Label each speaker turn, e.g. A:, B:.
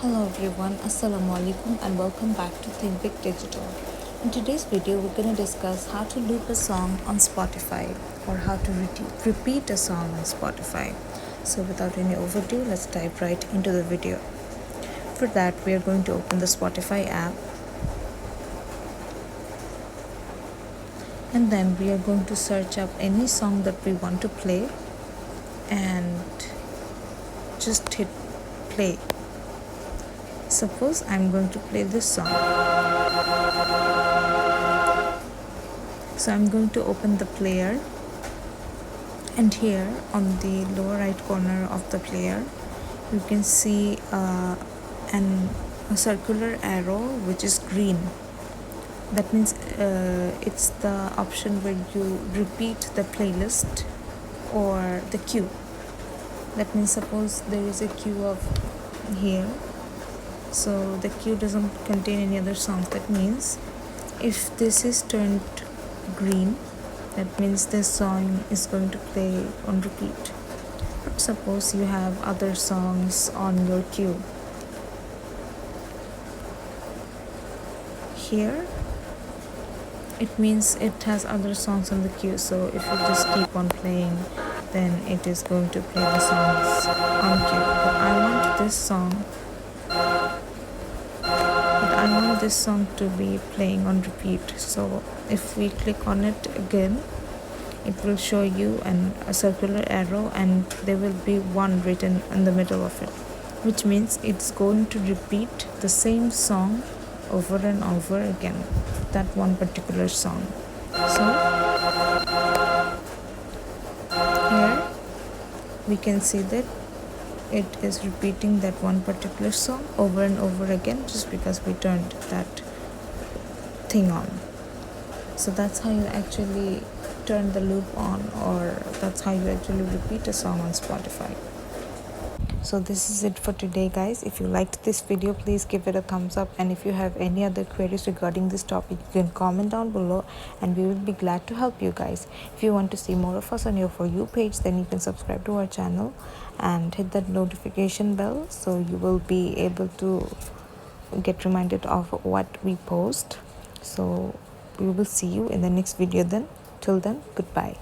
A: Hello everyone, Assalamu alaikum and welcome back to Think Big Digital. In today's video, we're going to discuss how to loop a song on Spotify or how to repeat a song on Spotify. So without any overdue, let's dive right into the video. For that, we are going to open the Spotify app and then we are going to search up any song that we want to play and just hit play. Suppose I'm going to play this song. So I'm going to open the player, and here on the lower right corner of the player you can see a circular arrow which is green. That means it's the option where you repeat the playlist or the queue. That means suppose there is a queue of here, so the queue doesn't contain any other songs. That means if this is turned green, that means this song is going to play on repeat. But suppose you have other songs on your queue. Here it means it has other songs on the queue, so if you just keep on playing, then it is going to play the songs on queue. But I want this song to be playing on repeat. So if we click on it again, it will show you a circular arrow and there will be 1 written in the middle of it, which means it's going to repeat the same song over and over again, that one particular song. So here we can see that it is repeating that one particular song over and over again just because we turned that thing on. So that's how you actually turn the loop on, or that's how you actually repeat a song on Spotify. So this is it for today, guys. If you liked this video, please give it a thumbs up, and if you have any other queries regarding this topic, you can comment down below and we will be glad to help you guys. If you want to see more of us on your For You page, then you can subscribe to our channel and hit that notification bell so you will be able to get reminded of what we post. So we will see you in the next video then. Till then, goodbye.